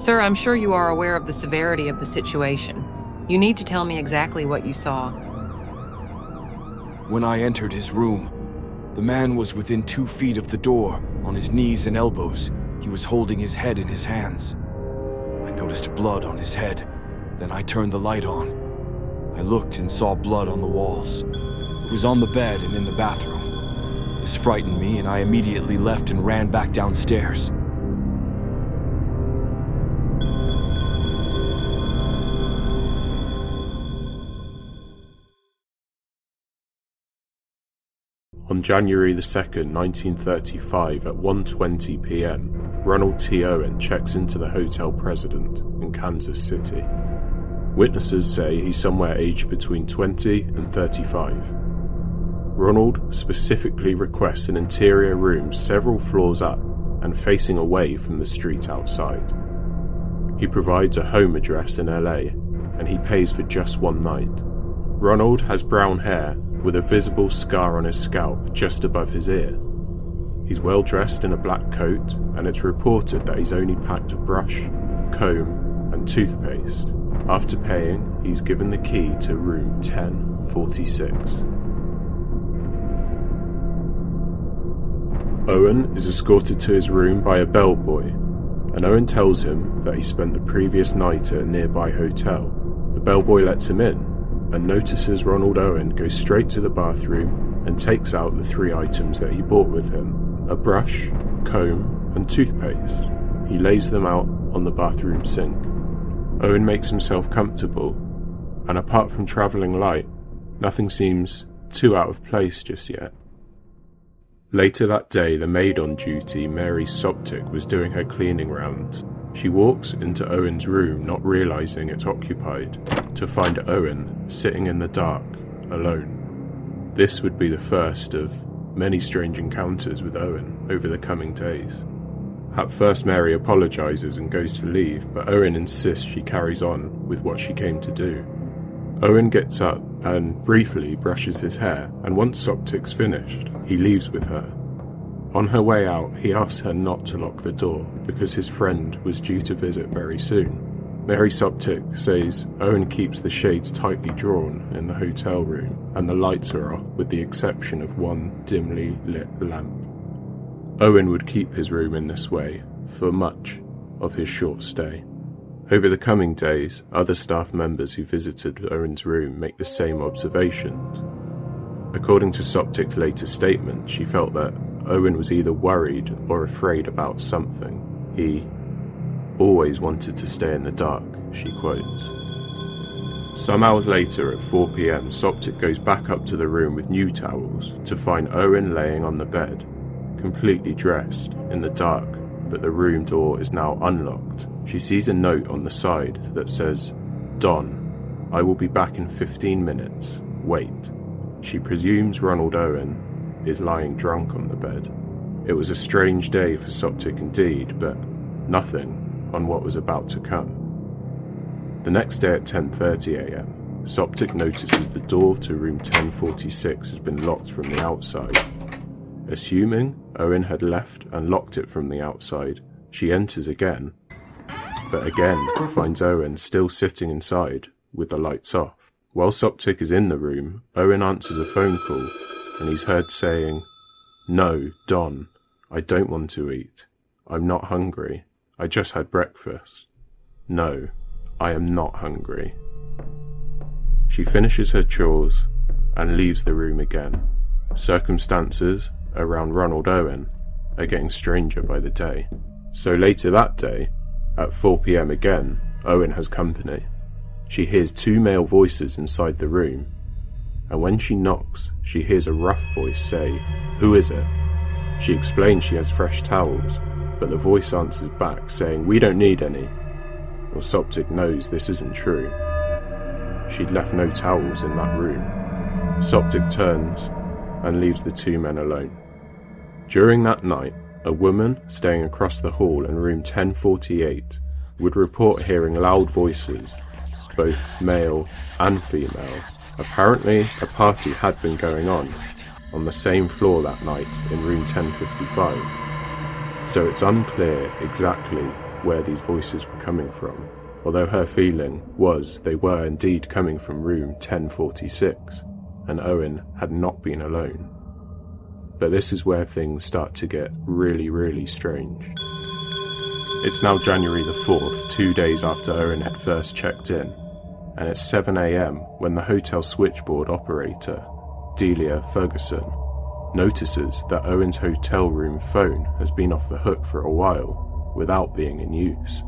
Sir, I'm sure you are aware of the severity of the situation. You need to tell me exactly what you saw. When I entered his room, the man was within 2 feet of the door, on his knees and elbows. He was holding his head in his hands. I noticed blood on his head. Then I turned the light on. I looked and saw blood on the walls. It was on the bed and in the bathroom. This frightened me, and I immediately left and ran back downstairs. On January the 2nd, 1935 at 1:20 p.m, Roland T. Owen checks into the hotel President in Kansas City. Witnesses say he's somewhere aged between 20 and 35. Ronald specifically requests an interior room several floors up and facing away from the street outside. He provides a home address in LA, and he pays for just one night. Ronald has brown hair with a visible scar on his scalp just above his ear. He's well dressed in a black coat, and it's reported that he's only packed a brush, comb, and toothpaste. After paying, he's given the key to room 1046. Owen is escorted to his room by a bellboy, and Owen tells him that he spent the previous night at a nearby hotel. The bellboy lets him in, and notices Roland Owen go straight to the bathroom and takes out the 3 items that he brought with him: a brush, comb, and toothpaste. He lays them out on the bathroom sink. Owen makes himself comfortable, and apart from travelling light, nothing seems too out of place just yet. Later that day, the maid on duty, Mary Soptic, was doing her cleaning rounds. She walks into Owen's room, not realising it's occupied, to find Owen sitting in the dark, alone. This would be the first of many strange encounters with Owen over the coming days. At first, Mary apologises and goes to leave, but Owen insists she carries on with what she came to do. Owen gets up and briefly brushes his hair, and once Soptic's finished, he leaves with her. On her way out, he asks her not to lock the door because his friend was due to visit very soon. Mary Soptic says Owen keeps the shades tightly drawn in the hotel room, and the lights are off with the exception of one dimly lit lamp. Owen would keep his room in this way for much of his short stay. Over the coming days, other staff members who visited Owen's room make the same observations. According to Soptic's later statement, she felt that Owen was either worried or afraid about something. He always wanted to stay in the dark, she quotes. Some hours later at 4 p.m, Soptic goes back up to the room with new towels to find Owen laying on the bed, completely dressed, in the dark, but the room door is now unlocked. She sees a note on the side that says, "Don, I will be back in 15 minutes. Wait." She presumes Roland Owen is lying drunk on the bed. It was a strange day for Soptic indeed, but nothing on what was about to come. The next day at 10:30 a.m, Soptic notices the door to room 1046 has been locked from the outside. Assuming Owen had left and locked it from the outside, she enters again, but again finds Owen still sitting inside with the lights off. While Soptic is in the room, Owen answers a phone call, and he's heard saying, "No, Don, I don't want to eat. I'm not hungry. I just had breakfast. No, I am not hungry." She finishes her chores and leaves the room again. Circumstances around Roland Owen are getting stranger by the day. So later that day, at 4 p.m. again, Owen has company. She hears 2 male voices inside the room, and when she knocks, she hears a rough voice say, "Who is it?" She explains she has fresh towels, but the voice answers back saying, "We don't need any." Well, Soptic knows this isn't true. She'd left no towels in that room. Soptic turns and leaves the 2 men alone. During that night, a woman staying across the hall in room 1048 would report hearing loud voices, both male and female. Apparently, a party had been going on the same floor that night in room 1055, so it's unclear exactly where these voices were coming from, although her feeling was they were indeed coming from room 1046, and Owen had not been alone. But this is where things start to get really, really strange. It's now January the 4th, 2 days after Owen had first checked in, and it's 7 AM when the hotel switchboard operator, Delia Ferguson, notices that Owen's hotel room phone has been off the hook for a while without being in use.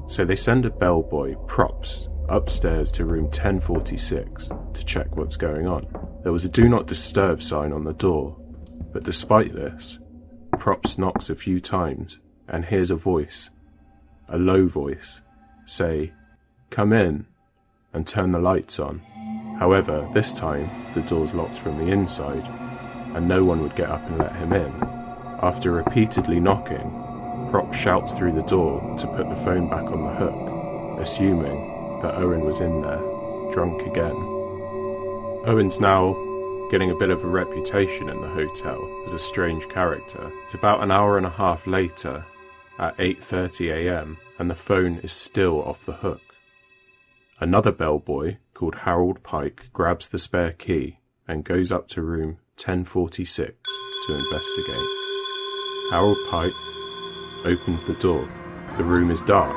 So they send a bellboy, Props, upstairs to room 1046 to check what's going on. There was a do not disturb sign on the door, but despite this, Props knocks a few times and hears a voice, a low voice, say, "Come in," and turn the lights on. However, this time, the door's locked from the inside, and no one would get up and let him in. After repeatedly knocking, Props shouts through the door to put the phone back on the hook, assuming that Owen was in there, drunk again. Owen's now getting a bit of a reputation in the hotel as a strange character. It's about an hour and a half later, at 8:30 AM, and the phone is still off the hook. Another bellboy, called Harold Pike, grabs the spare key and goes up to room 1046 to investigate. Harold Pike opens the door. The room is dark,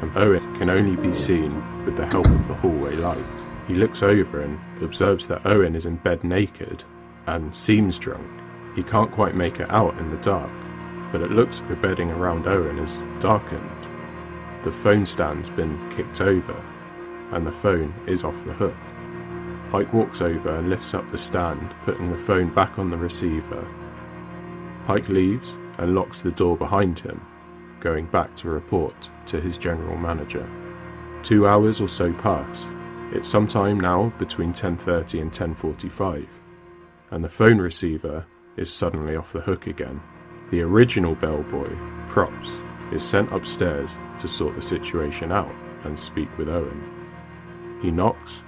and Owen can only be seen with the help of the hallway light. He looks over and observes that Owen is in bed naked and seems drunk. He can't quite make it out in the dark, but it looks like the bedding around Owen is darkened. The phone stand's been kicked over, and the phone is off the hook. Pike walks over and lifts up the stand, putting the phone back on the receiver. Pike leaves and locks the door behind him, going back to report to his general manager. 2 hours or so pass. It's sometime now between 10:30 and 10:45, and the phone receiver is suddenly off the hook again. The original bellboy, Props, is sent upstairs to sort the situation out and speak with Owen. He knocks,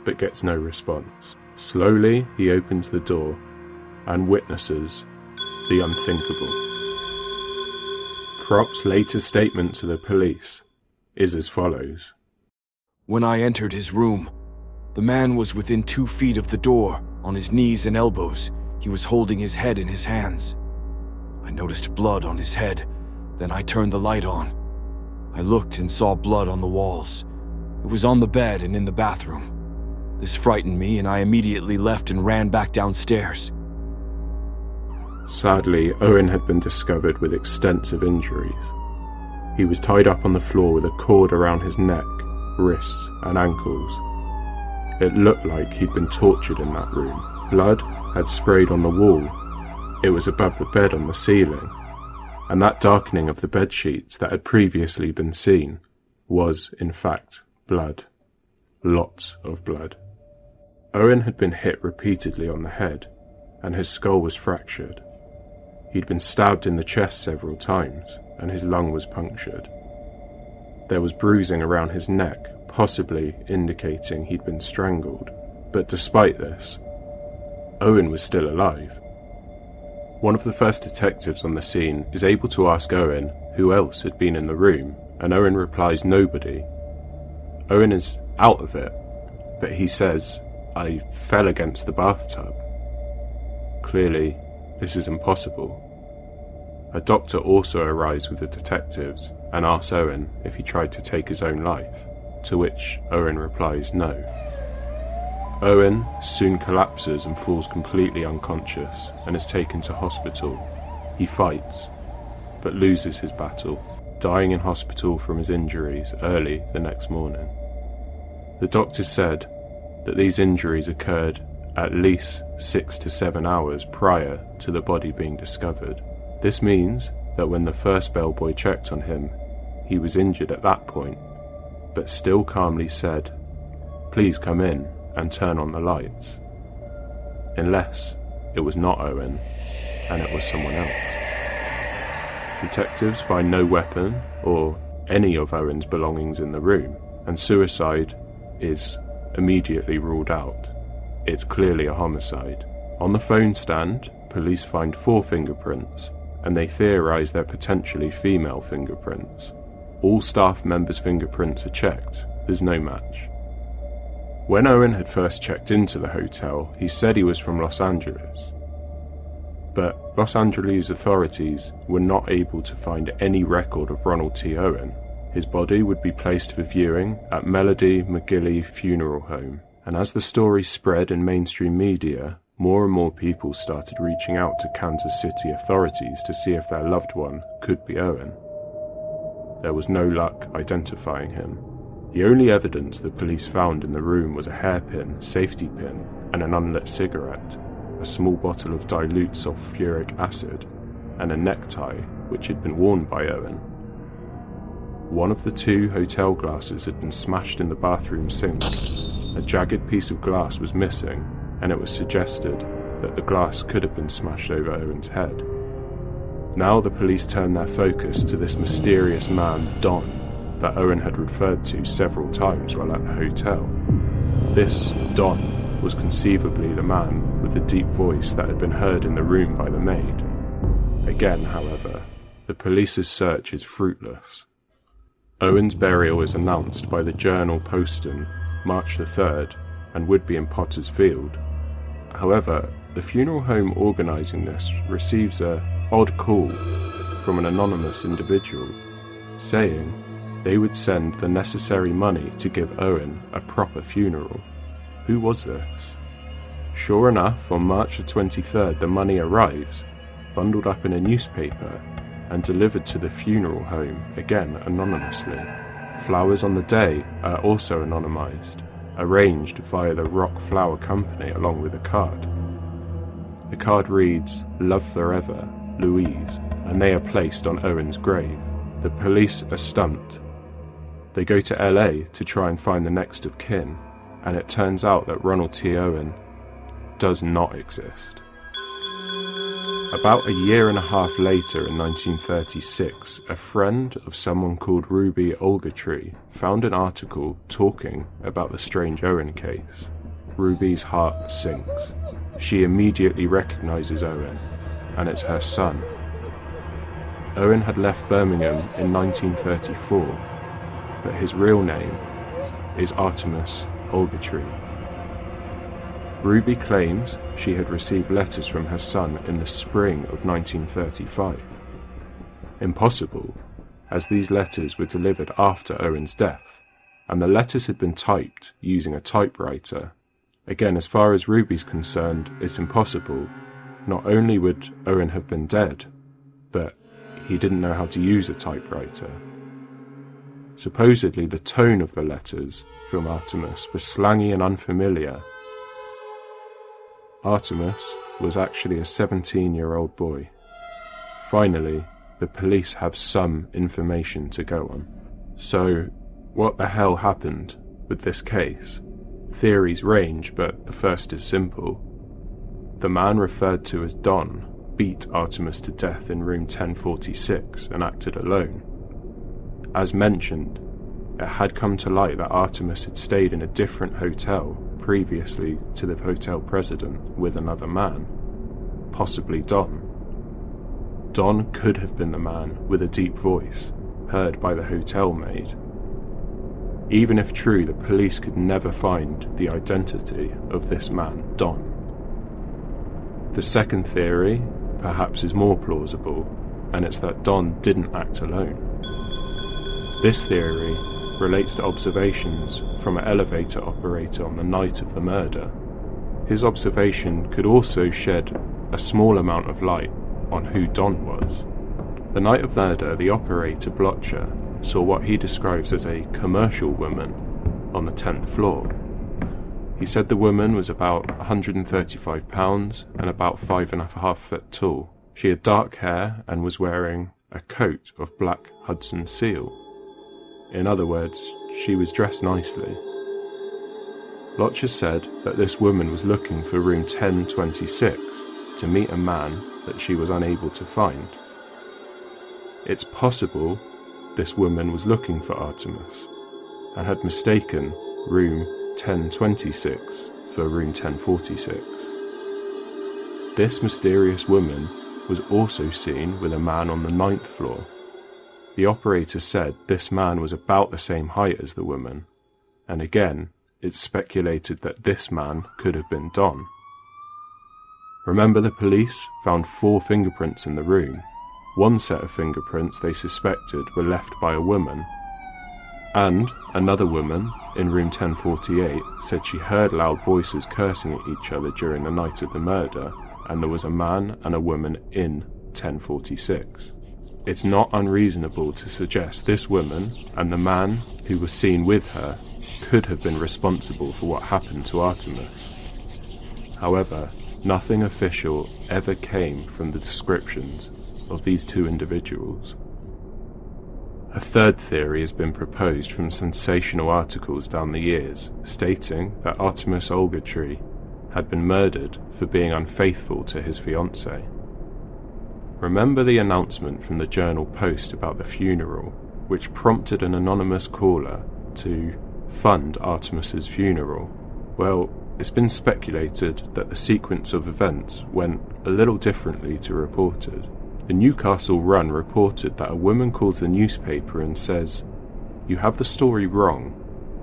but gets no response. Slowly, he opens the door and witnesses the unthinkable. Props' later statement to the police is as follows. When I entered his room, the man was within 2 feet of the door, on his knees and elbows. He was holding his head in his hands. I noticed blood on his head, then I turned the light on. I looked and saw blood on the walls. It was on the bed and in the bathroom. This frightened me, and I immediately left and ran back downstairs. Sadly, Owen had been discovered with extensive injuries. He was tied up on the floor with a cord around his neck, wrists, and ankles. It looked like he'd been tortured in that room. Blood had sprayed on the wall. It was above the bed on the ceiling, and that darkening of the bed sheets that had previously been seen was, in fact, blood. Lots of blood. Owen had been hit repeatedly on the head, and his skull was fractured. He'd been stabbed in the chest several times, and his lung was punctured. There was bruising around his neck, possibly indicating he'd been strangled, but despite this, Owen was still alive. One of the first detectives on the scene is able to ask Owen who else had been in the room, and Owen replies nobody. Owen is out of it, but he says, "I fell against the bathtub." Clearly, this is impossible. A doctor also arrives with the detectives and asks Owen if he tried to take his own life, to which Owen replies no. Owen soon collapses and falls completely unconscious and is taken to hospital. He fights, but loses his battle, dying in hospital from his injuries early the next morning. The doctors said that these injuries occurred at least 6 to 7 hours prior to the body being discovered. This means that when the first bellboy checked on him, he was injured at that point, but still calmly said, "Please come in and turn on the lights." Unless it was not Owen, and it was someone else. Detectives find no weapon or any of Owen's belongings in the room, and suicide is immediately ruled out. It's clearly a homicide. On the phone stand, police find 4 fingerprints, and they theorize they're potentially female fingerprints. All staff members' fingerprints are checked, there's no match. When Owen had first checked into the hotel, he said he was from Los Angeles. But Los Angeles authorities were not able to find any record of Ronald T. Owen. His body would be placed for viewing at Melody McGilley Funeral Home, and as the story spread in mainstream media, more and more people started reaching out to Kansas City authorities to see if their loved one could be Owen. There was no luck identifying him. The only evidence the police found in the room was a hairpin, safety pin, and an unlit cigarette, a small bottle of dilute sulfuric acid, and a necktie which had been worn by Owen. One of the 2 hotel glasses had been smashed in the bathroom sink. A jagged piece of glass was missing, and it was suggested that the glass could have been smashed over Owen's head. Now the police turned their focus to this mysterious man, Don, that Owen had referred to several times while at the hotel. This Don was conceivably the man with the deep voice that had been heard in the room by the maid. Again, however, the police's search is fruitless. Owen's burial is announced by the Journal-Posten March the 3rd and would be in Potter's Field. However, the funeral home organising this receives a odd call from an anonymous individual saying they would send the necessary money to give Owen a proper funeral. Who was this? Sure enough, on March the 23rd the money arrives, bundled up in a newspaper and delivered to the funeral home, again anonymously. Flowers on the day are also anonymised, arranged via the Rock Flower Company along with a card. The card reads, "Love forever, Louise," and they are placed on Owen's grave. The police are stumped. They go to LA to try and find the next of kin, and it turns out that Ronald T. Owen does not exist. About a year and a half later, in 1936, a friend of someone called Ruby Ogletree found an article talking about the strange Owen case. Ruby's heart sinks. She immediately recognizes Owen, and it's her son. Owen had left Birmingham in 1934, but his real name is Artemis Ogletree. Ruby claims she had received letters from her son in the spring of 1935. Impossible, as these letters were delivered after Owen's death, and the letters had been typed using a typewriter. Again, as far as Ruby's concerned, it's impossible. Not only would Owen have been dead, but he didn't know how to use a typewriter. Supposedly, the tone of the letters from Artemis was slangy and unfamiliar. Artemis was actually a 17-year-old boy. Finally, the police have some information to go on. So, what the hell happened with this case? Theories range, but the first is simple. The man referred to as Don beat Artemis to death in room 1046 and acted alone. As mentioned, it had come to light that Artemis had stayed in a different hotel previously to the hotel president with another man, possibly Don. Don could have been the man with a deep voice, heard by the hotel maid. Even if true, the police could never find the identity of this man, Don. The second theory, perhaps, is more plausible, and it's that Don didn't act alone. This theory relates to observations from an elevator operator on the night of the murder. His observation could also shed a small amount of light on who Don was. The night of murder, the operator Blotcher saw what he describes as a commercial woman on the 10th floor. He said the woman was about 135 pounds and about 5.5 feet tall. She had dark hair and was wearing a coat of black Hudson seal. In other words, she was dressed nicely. Blotcher said that this woman was looking for room 1026 to meet a man that she was unable to find. It's possible this woman was looking for Artemis and had mistaken room 1026 for room 1046. This mysterious woman was also seen with a man on the 9th floor. The operator said this man was about the same height as the woman, and again, it's speculated that this man could have been Don. Remember, the police found 4 fingerprints in the room. One set of fingerprints they suspected were left by a woman, and another woman in room 1048 said she heard loud voices cursing at each other during the night of the murder, and there was a man and a woman in 1046. It's not unreasonable to suggest this woman and the man who was seen with her could have been responsible for what happened to Artemis. However, nothing official ever came from the descriptions of these 2 individuals. A third theory has been proposed from sensational articles down the years, stating that Artemis Ogletree had been murdered for being unfaithful to his fiancée. Remember the announcement from the Journal Post about the funeral, which prompted an anonymous caller to fund Artemis's funeral? Well, it's been speculated that the sequence of events went a little differently to reported. The Newcastle Run reported that a woman calls the newspaper and says, "You have the story wrong.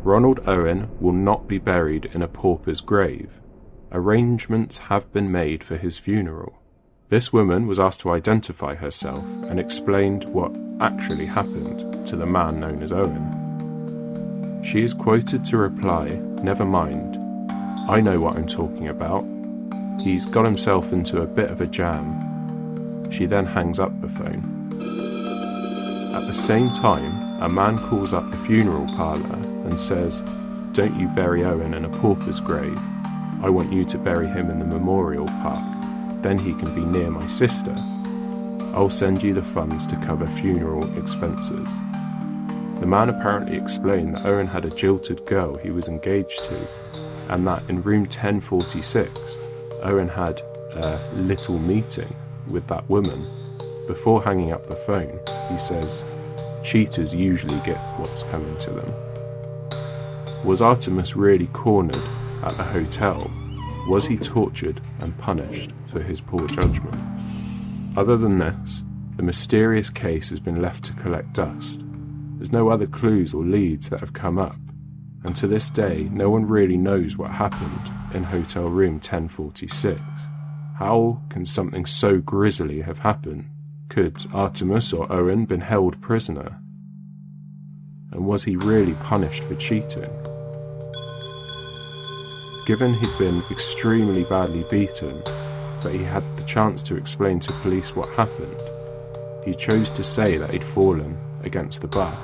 Ronald Owen will not be buried in a pauper's grave. Arrangements have been made for his funeral." This woman was asked to identify herself and explained what actually happened to the man known as Owen. She is quoted to reply, "Never mind. I know what I'm talking about. He's got himself into a bit of a jam." She then hangs up the phone. At the same time, a man calls up the funeral parlour and says, "Don't you bury Owen in a pauper's grave. I want you to bury him in the memorial park. Then he can be near my sister. I'll send you the funds to cover funeral expenses." The man apparently explained that Owen had a jilted girl he was engaged to, and that in room 1046, Owen had a little meeting with that woman. Before hanging up the phone, he says, "Cheaters usually get what's coming to them." Was Artemis really cornered at the hotel? Was he tortured and punished for his poor judgment? Other than this, the mysterious case has been left to collect dust. There's no other clues or leads that have come up, and to this day, no one really knows what happened in hotel room 1046. How can something so grisly have happened? Could Artemis or Owen been held prisoner? And was he really punished for cheating? Given he'd been extremely badly beaten, but he had the chance to explain to police what happened, he chose to say that he'd fallen against the bath.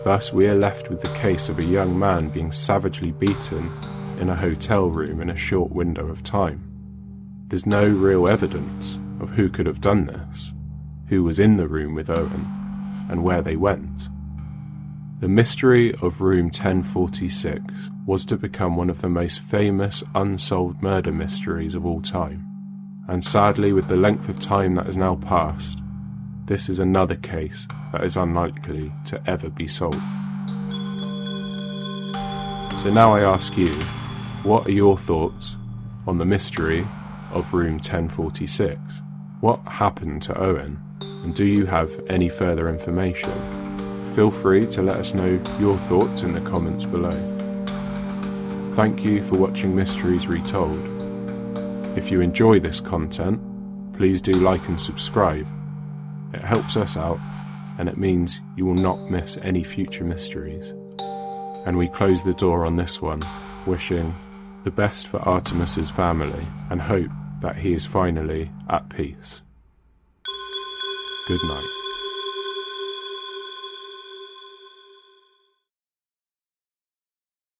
Thus we are left with the case of a young man being savagely beaten in a hotel room in a short window of time. There's no real evidence of who could have done this, who was in the room with Owen, and where they went. The mystery of room 1046 was to become one of the most famous unsolved murder mysteries of all time. And sadly, with the length of time that has now passed, this is another case that is unlikely to ever be solved. So now I ask you, what are your thoughts on the mystery of room 1046? What happened to Owen? And do you have any further information? Feel free to let us know your thoughts in the comments below. Thank you for watching Mysteries Retold. If you enjoy this content, please do like and subscribe. It helps us out, and it means you will not miss any future mysteries. And we close the door on this one, wishing the best for Artemis's family and hope that he is finally at peace. Good night.